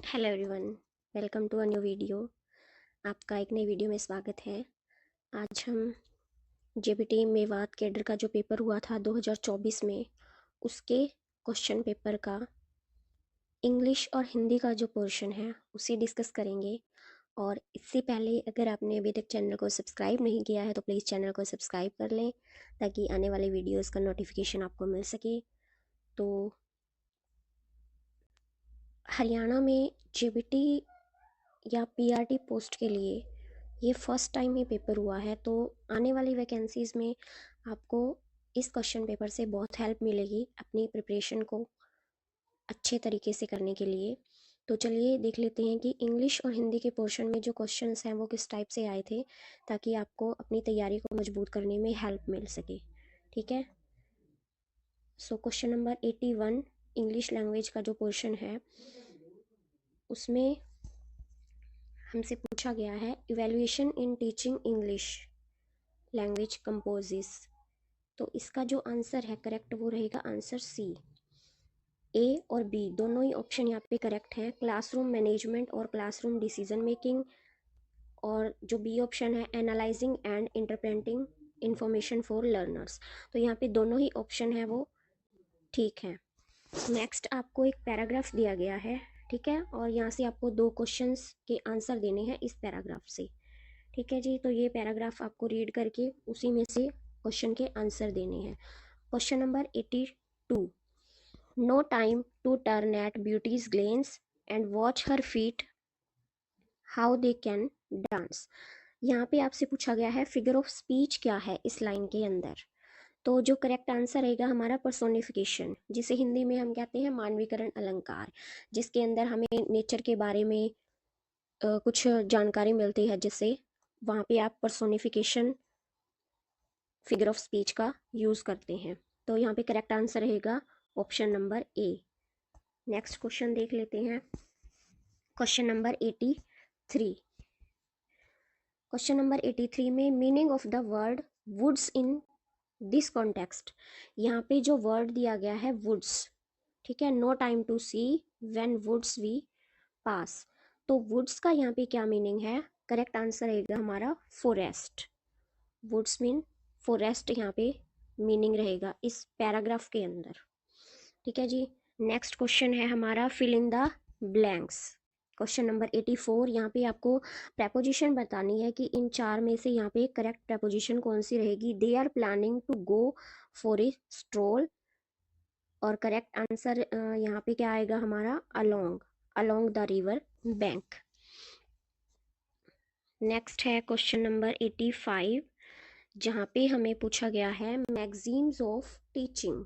Hello everyone, welcome to a new video. आपका एक नई वीडियो में स्वागत है। आज हम जेबीटी मेवात कैडर का जो पेपर हुआ था 2024 में, उसके क्वेश्चन पेपर का इंग्लिश और हिंदी का जो पोर्शन है उसे डिस्कस करेंगे। और इससे पहले अगर आपने अभी तक चैनल को सब्सक्राइब नहीं किया है तो प्लीज़ चैनल को सब्सक्राइब कर लें ताकि आने वाले वीडियोज़ का नोटिफिकेशन आपको मिल सके। तो हरियाणा में जेबीटी या पीआरटी पोस्ट के लिए ये फर्स्ट टाइम ही पेपर हुआ है, तो आने वाली वैकेंसीज़ में आपको इस क्वेश्चन पेपर से बहुत हेल्प मिलेगी अपनी प्रिपरेशन को अच्छे तरीके से करने के लिए। तो चलिए देख लेते हैं कि इंग्लिश और हिंदी के पोर्शन में जो क्वेश्चंस हैं वो किस टाइप से आए थे, ताकि आपको अपनी तैयारी को मजबूत करने में हेल्प मिल सके। ठीक है, so question number 81 English language का जो पोर्शन है उसमें हमसे पूछा गया है evaluation in teaching English language composition. तो इसका जो आंसर है करेक्ट वो रहेगा आंसर सी। ए और बी दोनों ही ऑप्शन यहाँ पे करेक्ट हैं, क्लासरूम मैनेजमेंट और क्लासरूम डिसीजन मेकिंग। और जो बी ऑप्शन है analysing and interpreting information for learners, तो यहाँ पे दोनों ही ऑप्शन है वो ठीक है। नेक्स्ट आपको एक पैराग्राफ दिया गया है, ठीक है, और यहाँ से आपको दो क्वेश्चंस के आंसर देने हैं इस पैराग्राफ से। ठीक है जी, तो ये पैराग्राफ आपको रीड करके उसी में से क्वेश्चन के आंसर देने हैं। Question number 82, no time to turn at beauty's glance and watch her feet how they can dance. यहाँ पे आपसे पूछा गया है फिगर ऑफ स्पीच क्या है इस लाइन के अंदर। तो जो करेक्ट आंसर रहेगा हमारा पर्सोनिफिकेशन, जिसे हिंदी में हम कहते हैं मानवीकरण अलंकार, जिसके अंदर हमें नेचर के बारे में कुछ जानकारी मिलती है, जिससे वहाँ पे आप पर्सोनिफिकेशन फिगर ऑफ स्पीच का यूज़ करते हैं। तो यहाँ पे करेक्ट आंसर रहेगा ऑप्शन नंबर ए। नेक्स्ट क्वेश्चन देख लेते हैं, क्वेश्चन नंबर 83। क्वेश्चन नंबर 83 में meaning of the word woods in this context. यहाँ पे जो वर्ड दिया गया है वुड्स, ठीक है, no time to see when woods we pass. तो वुड्स का यहाँ पे क्या मीनिंग है, करेक्ट आंसर रहेगा हमारा फॉरेस्ट। वुड्स मीन फॉरेस्ट यहाँ पे मीनिंग रहेगा इस पैराग्राफ के अंदर। ठीक है जी, नेक्स्ट क्वेश्चन है हमारा fill in the blanks. Question number 84, यहाँ पे आपको प्रपोजिशन बतानी है कि इन चार में से यहाँ पे करेक्ट प्रपोजिशन कौन सी रहेगी। They are planning to go for a stroll, और करेक्ट आंसर यहाँ पे क्या आएगा हमारा along, along the river bank. Next है क्वेश्चन नंबर 85, जहाँ पे हमें पूछा गया है मैगजीन्स ऑफ टीचिंग।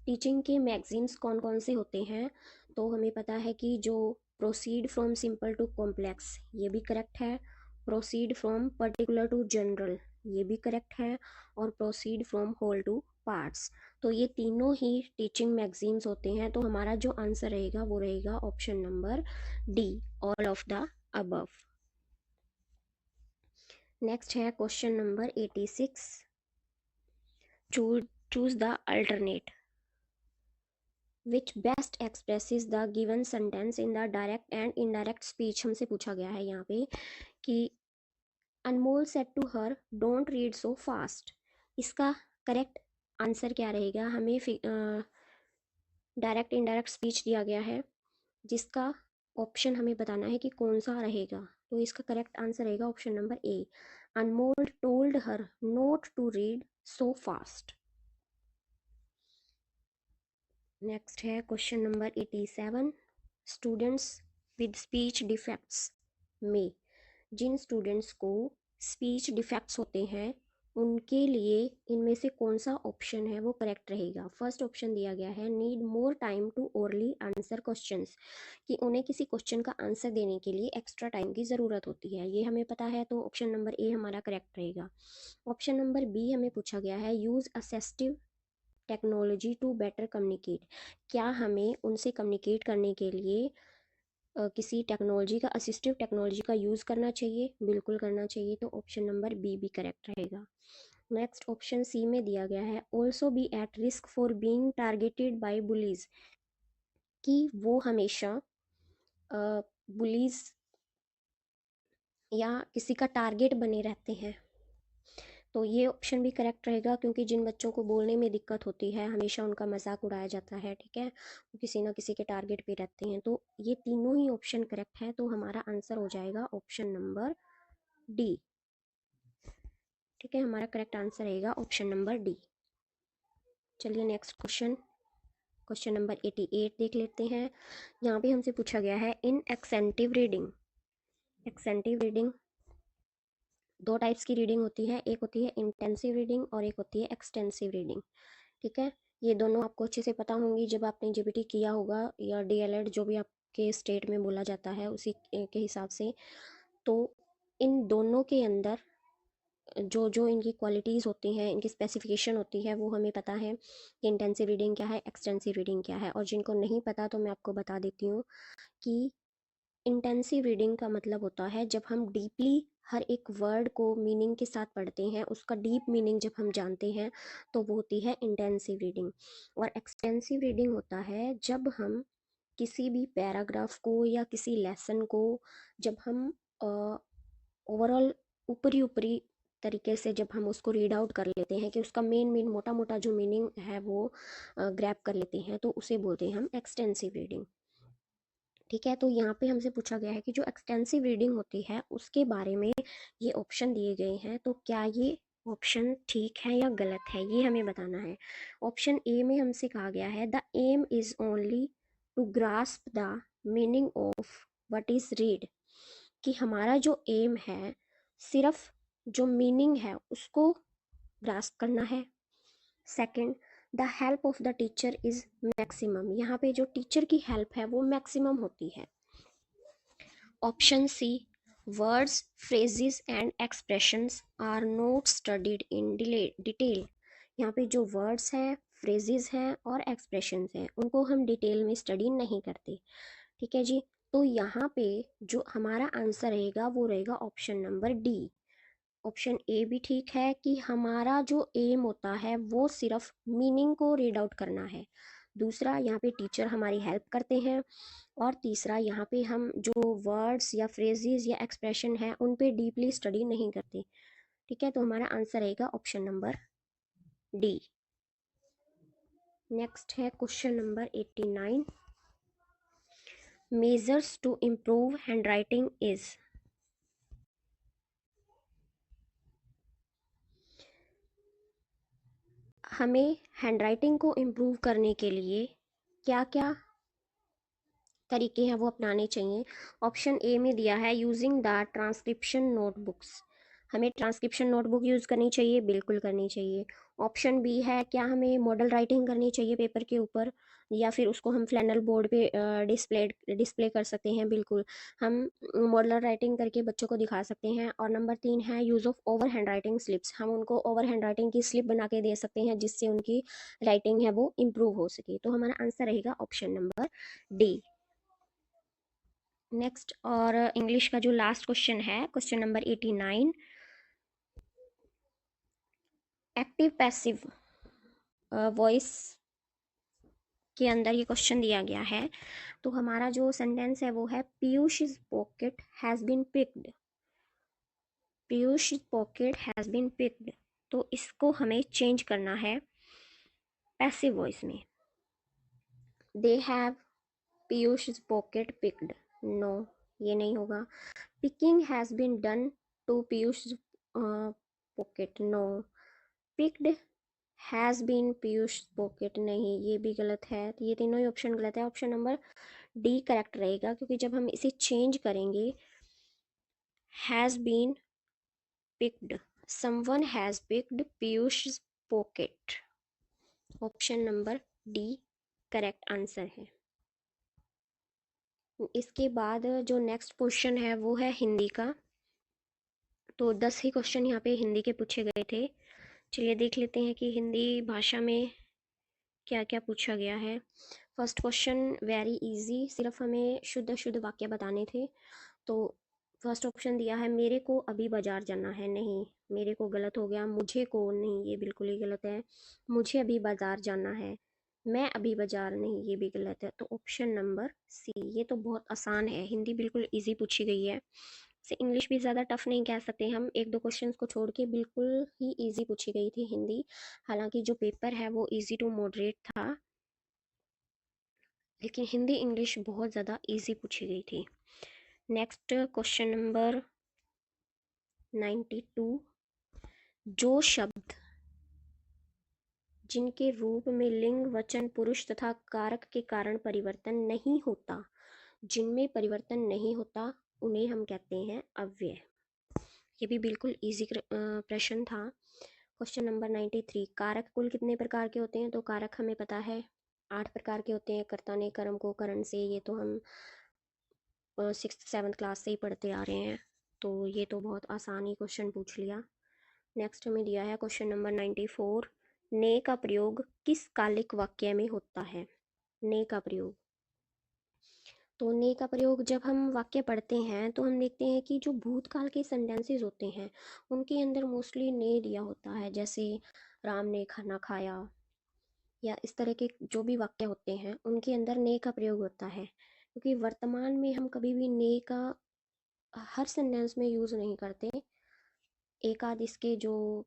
टीचिंग के मैगजीन्स कौन कौन से होते हैं। तो हमें पता है कि जो proceed from simple to complex, ये भी करेक्ट है। Proceed from particular to general, ये भी करेक्ट है। और proceed from whole to parts, तो ये तीनों ही टीचिंग मैगजीन्स होते हैं। तो हमारा जो आंसर रहेगा वो रहेगा option number D, all of the above. Next है question number 86, choose the alternate which best expresses the given sentence in the direct and indirect speech. हमसे पूछा गया है यहाँ पे कि Anmol said to her don't read so fast. इसका correct answer क्या रहेगा, हमें डायरेक्ट इनडायरेक्ट स्पीच दिया गया है, जिसका ऑप्शन हमें बताना है कि कौन सा रहेगा। तो इसका करेक्ट आंसर रहेगा option number A, Anmol told her not to read so fast. Next है question number 87, students with speech defects में, जिन स्टूडेंट्स को स्पीच डिफेक्ट्स होते हैं उनके लिए इनमें से कौन सा ऑप्शन है वो करेक्ट रहेगा। फर्स्ट ऑप्शन दिया गया है need more time to orally answer questions, कि उन्हें किसी क्वेश्चन का आंसर देने के लिए एक्स्ट्रा टाइम की ज़रूरत होती है, ये हमें पता है। तो ऑप्शन नंबर ए हमारा करेक्ट रहेगा। ऑप्शन नंबर बी हमें पूछा गया है use assistive technology to better communicate, क्या हमें उनसे कम्युनिकेट करने के लिए किसी टेक्नोलॉजी का, असिस्टिव टेक्नोलॉजी का यूज़ करना चाहिए, बिल्कुल करना चाहिए। तो ऑप्शन नंबर बी भी करेक्ट रहेगा। नेक्स्ट ऑप्शन सी में दिया गया है also be at risk for being targeted by bullies, कि वो हमेशा बुलीज या किसी का टारगेट बने रहते हैं। तो ये ऑप्शन भी करेक्ट रहेगा, क्योंकि जिन बच्चों को बोलने में दिक्कत होती है हमेशा उनका मजाक उड़ाया जाता है, ठीक है, वो किसी ना किसी के टारगेट पे रहते हैं। तो ये तीनों ही ऑप्शन करेक्ट है, तो हमारा आंसर हो जाएगा ऑप्शन नंबर डी। ठीक है, हमारा करेक्ट आंसर रहेगा ऑप्शन नंबर डी। चलिए नेक्स्ट क्वेश्चन, क्वेश्चन नंबर 88 देख लेते हैं। यहाँ पे हमसे पूछा गया है इन एक्सेंटिव रीडिंग। एक्सेंटिव रीडिंग दो टाइप्स की रीडिंग होती है, एक होती है इंटेंसिव रीडिंग और एक होती है एक्सटेंसिव रीडिंग। ठीक है, ये दोनों आपको अच्छे से पता होंगी जब आपने जेबीटी किया होगा या डीएलएड, जो भी आपके स्टेट में बोला जाता है उसी के हिसाब से। तो इन दोनों के अंदर जो जो इनकी क्वालिटीज़ होती हैं, इनकी स्पेसिफिकेशन होती है, वो हमें पता है कि इंटेंसिव रीडिंग क्या है, एक्सटेंसिव रीडिंग क्या है। और जिनको नहीं पता तो मैं आपको बता देती हूँ कि इंटेंसिव रीडिंग का मतलब होता है जब हम डीपली हर एक वर्ड को मीनिंग के साथ पढ़ते हैं, उसका डीप मीनिंग जब हम जानते हैं, तो वो होती है इंटेंसिव रीडिंग। और एक्सटेंसिव रीडिंग होता है जब हम किसी भी पैराग्राफ को या किसी लेसन को जब हम ओवरऑल ऊपरी ऊपरी तरीके से जब हम उसको रीड आउट कर लेते हैं कि उसका मेन मोटा मोटा जो मीनिंग है वो ग्रैब कर लेते हैं, तो उसे बोलते हैं हम एक्सटेंसिव रीडिंग। ठीक है, तो यहाँ पे हमसे पूछा गया है कि जो एक्सटेंसिव रीडिंग होती है उसके बारे में ये ऑप्शन दिए गए हैं, तो क्या ये ऑप्शन ठीक है या गलत है, ये हमें बताना है। ऑप्शन ए में हमसे कहा गया है the aim is only to grasp the meaning of what is read, कि हमारा जो एम है सिर्फ जो मीनिंग है उसको ग्रास्प करना है। Second, the help of the teacher is maximum, यहाँ पे जो टीचर की हेल्प है वो मैक्सिमम होती है। Option C, words phrases and expressions are not studied in detail, यहाँ पे जो वर्ड्स हैं, फ्रेजेस हैं और एक्सप्रेशंस हैं उनको हम डिटेल में स्टडी नहीं करते। ठीक है जी, तो यहाँ पे जो हमारा आंसर रहेगा वो रहेगा option number D. Option A भी ठीक है कि हमारा जो एम होता है वो सिर्फ मीनिंग को रीड आउट करना है। दूसरा, यहाँ पे टीचर हमारी हेल्प करते हैं। और तीसरा, यहाँ पे हम जो वर्ड्स या फ्रेजेस या एक्सप्रेशन है उन पे डीपली स्टडी नहीं करते। ठीक है, तो हमारा आंसर रहेगा ऑप्शन नंबर डी। नेक्स्ट है question number 89, measures to improve handwriting is. हमें हैंड राइटिंग को इम्प्रूव करने के लिए क्या क्या तरीके हैं वो अपनाने चाहिए। ऑप्शन ए में दिया है यूजिंग द ट्रांसक्रिप्शन नोटबुक्स, हमें ट्रांसक्रिप्शन नोटबुक यूज़ करनी चाहिए, बिल्कुल करनी चाहिए। ऑप्शन बी है क्या हमें मॉडल राइटिंग करनी चाहिए पेपर के ऊपर, या फिर उसको हम फ्लैनल बोर्ड पे डिस्प्ले कर सकते हैं, बिल्कुल हम मॉडल राइटिंग करके बच्चों को दिखा सकते हैं। और नंबर 3 है use of over hand writing slips, हम उनको ओवर हैंड राइटिंग की स्लिप बना के दे सकते हैं जिससे उनकी राइटिंग है वो इम्प्रूव हो सके। तो हमारा आंसर रहेगा ऑप्शन नंबर डी। नेक्स्ट और इंग्लिश का जो लास्ट क्वेश्चन है, question number 89, active passive voice के अंदर ये क्वेश्चन दिया गया है। तो हमारा जो सेंटेंस है वो है Piyush pocket has been picked, Piyush pocket has been picked. तो इसको हमें चेंज करना है पैसिव वॉइस में। They have Piyush pocket picked, no ये नहीं होगा। Picking has been done to Piyush pocket, no. Picked has been Piyush pocket, नहीं ये भी गलत है। तो ये तीनों ही ऑप्शन गलत है, ऑप्शन नंबर डी करेक्ट रहेगा, क्योंकि जब हम इसे चेंज करेंगे has been picked, someone has picked Piyush pocket, option number D correct answer है। इसके बाद जो नेक्स्ट क्वेश्चन है वो है हिंदी का। तो 10 ही क्वेश्चन यहाँ पे हिंदी के पूछे गए थे। चलिए देख लेते हैं कि हिंदी भाषा में क्या क्या पूछा गया है। फर्स्ट क्वेश्चन वेरी इजी, सिर्फ हमें शुद्ध शुद्ध वाक्य बताने थे। तो फर्स्ट ऑप्शन दिया है मेरे को अभी बाजार जाना है, नहीं मेरे को गलत हो गया, मुझे को नहीं ये बिल्कुल ही गलत है, मुझे अभी बाजार जाना है मैं अभी बाजार नहीं, ये भी गलत है। तो ऑप्शन नंबर सी, ये तो बहुत आसान है, हिंदी बिल्कुल इजी पूछी गई है। से इंग्लिश भी ज़्यादा टफ नहीं कह सकते हम, एक दो क्वेश्चंस को छोड़ के बिल्कुल ही इजी पूछी गई थी हिंदी। हालांकि जो पेपर है वो इजी टू मॉडरेट था, लेकिन हिंदी इंग्लिश बहुत ज़्यादा इजी पूछी गई थी। Next question number 92। जो शब्द जिनके रूप में लिंग वचन पुरुष तथा कारक के कारण परिवर्तन नहीं होता, जिनमें परिवर्तन नहीं होता, उन्हें हम कहते हैं अव्यय। ये भी बिल्कुल इजी प्रश्न था। Question number 93। कारक कुल कितने प्रकार के होते हैं? तो कारक हमें पता है 8 प्रकार के होते हैं। कर्ता ने कर्म को करण से, ये तो हम 6th 7th क्लास से ही पढ़ते आ रहे हैं, तो ये तो बहुत आसान ही क्वेश्चन पूछ लिया। नेक्स्ट हमें दिया है क्वेश्चन नंबर 94। ने का प्रयोग किस कालिक वाक्य में होता है? ने का प्रयोग, तो ने का प्रयोग जब हम वाक्य पढ़ते हैं तो हम देखते हैं कि जो भूतकाल के सेंटेंसेस होते हैं उनके अंदर मोस्टली ने दिया होता है। जैसे राम ने खाना खाया, या इस तरह के जो भी वाक्य होते हैं उनके अंदर ने का प्रयोग होता है। क्योंकि वर्तमान में हम कभी भी ने का हर सेंटेंस में यूज़ नहीं करते, एक आध इसके जो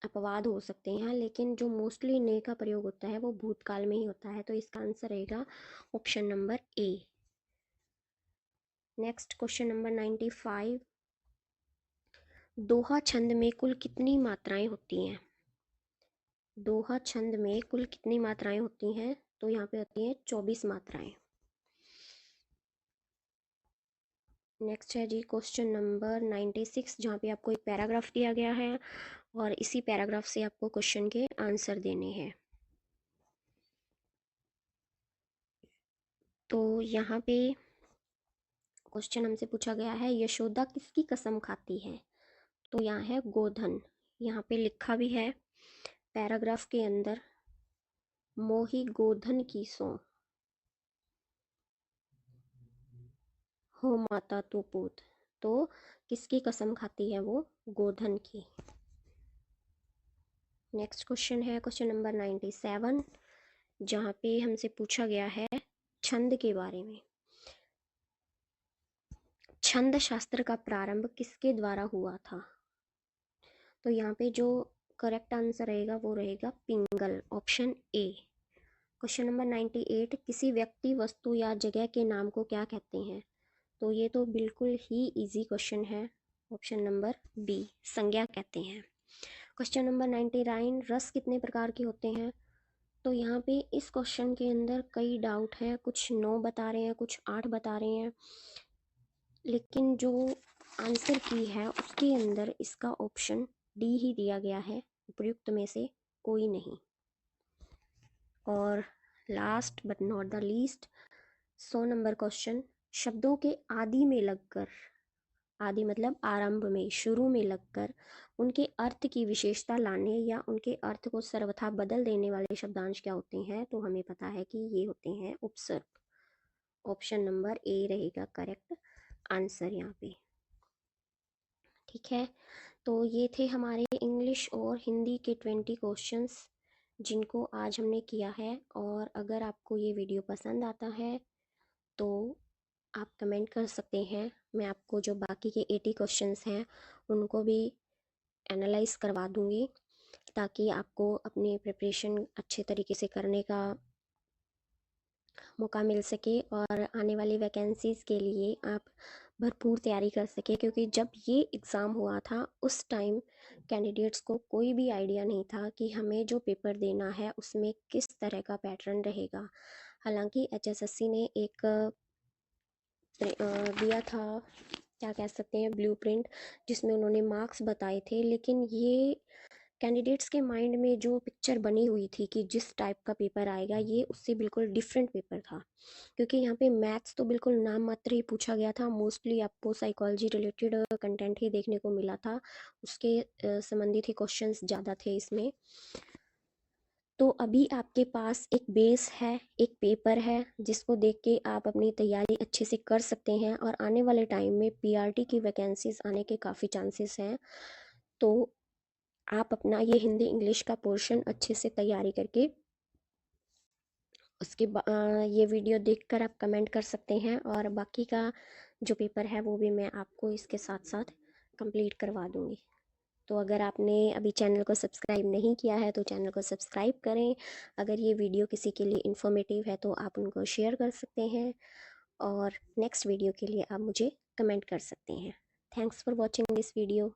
अपवाद हो सकते हैं, लेकिन जो मोस्टली ने का प्रयोग होता है वो भूतकाल में ही होता है। तो इसका आंसर रहेगा ऑप्शन नंबर ए। Next question number 95। दोहा छंद में कुल कितनी मात्राएं होती हैं? दोहा छंद में कुल कितनी मात्राएं होती हैं? तो यहाँ पे होती हैं 24 मात्राएं। नेक्स्ट है जी क्वेश्चन नंबर 96, जहाँ पे आपको एक पैराग्राफ दिया गया है और इसी पैराग्राफ से आपको क्वेश्चन के आंसर देने हैं। तो यहाँ पे क्वेश्चन हमसे पूछा गया है, यशोदा किसकी कसम खाती है? तो यहाँ है गोधन। यहाँ पे लिखा भी है पैराग्राफ के अंदर, मोही गोधन की सो हो माता तू पूत। तो किसकी कसम खाती है वो? गोधन की। नेक्स्ट क्वेश्चन है क्वेश्चन नंबर 97, जहाँ पे हमसे पूछा गया है छंद के बारे में। छंद शास्त्र का प्रारंभ किसके द्वारा हुआ था? तो यहाँ पे जो करेक्ट आंसर रहेगा वो रहेगा पिंगल, ऑप्शन ए। Question number 98। किसी व्यक्ति वस्तु या जगह के नाम को क्या कहते हैं? तो ये तो बिल्कुल ही इजी क्वेश्चन है, ऑप्शन नंबर बी, संज्ञा कहते हैं। Question number 99। रस कितने प्रकार के होते हैं? तो यहाँ पे इस क्वेश्चन के अंदर कई डाउट हैं, कुछ 9 बता रहे हैं, कुछ 8 बता रहे हैं, लेकिन जो आंसर की है उसके अंदर इसका ऑप्शन डी ही दिया गया है, उपयुक्त में से कोई नहीं। और last but not the least, 100 number question. शब्दों के आदि में लगकर, आदि मतलब आरंभ में, शुरू में लगकर उनके अर्थ की विशेषता लाने या उनके अर्थ को सर्वथा बदल देने वाले शब्दांश क्या होते हैं? तो हमें पता है कि ये होते हैं उपसर्ग, ऑप्शन नंबर ए रहेगा करेक्ट आंसर यहाँ पे। ठीक है, तो ये थे हमारे इंग्लिश और हिंदी के 20 क्वेश्चंस जिनको आज हमने किया है। और अगर आपको ये वीडियो पसंद आता है तो आप कमेंट कर सकते हैं, मैं आपको जो बाकी के 80 क्वेश्चंस हैं उनको भी एनालाइज करवा दूँगी, ताकि आपको अपनी प्रिपरेशन अच्छे तरीके से करने का मौका मिल सके और आने वाली वैकेंसीज़ के लिए आप भरपूर तैयारी कर सके। क्योंकि जब ये एग्ज़ाम हुआ था उस टाइम कैंडिडेट्स को कोई भी आइडिया नहीं था कि हमें जो पेपर देना है उसमें किस तरह का पैटर्न रहेगा। हालांकि एचएसएससी ने एक दिया था, क्या कह सकते हैं, ब्लूप्रिंट, जिसमें उन्होंने मार्क्स बताए थे, लेकिन ये कैंडिडेट्स के माइंड में जो पिक्चर बनी हुई थी कि जिस टाइप का पेपर आएगा, ये उससे बिल्कुल डिफरेंट पेपर था। क्योंकि यहाँ पे मैथ्स तो बिल्कुल नाम मात्र ही पूछा गया था, मोस्टली आपको साइकोलॉजी रिलेटेड कंटेंट ही देखने को मिला था, उसके संबंधित ही क्वेश्चंस ज़्यादा थे इसमें। तो अभी आपके पास एक बेस है, एक पेपर है, जिसको देख के आप अपनी तैयारी अच्छे से कर सकते हैं। और आने वाले टाइम में पीआरटी की वैकेंसीज आने के काफ़ी चांसेस हैं। तो आप अपना ये हिंदी इंग्लिश का पोर्शन अच्छे से तैयारी करके ये वीडियो देखकर आप कमेंट कर सकते हैं, और बाकी का जो पेपर है वो भी मैं आपको इसके साथ साथ कंप्लीट करवा दूँगी। तो अगर आपने अभी चैनल को सब्सक्राइब नहीं किया है तो चैनल को सब्सक्राइब करें। अगर ये वीडियो किसी के लिए इन्फॉर्मेटिव है तो आप उनको शेयर कर सकते हैं, और नेक्स्ट वीडियो के लिए आप मुझे कमेंट कर सकते हैं। Thanks for watching this video.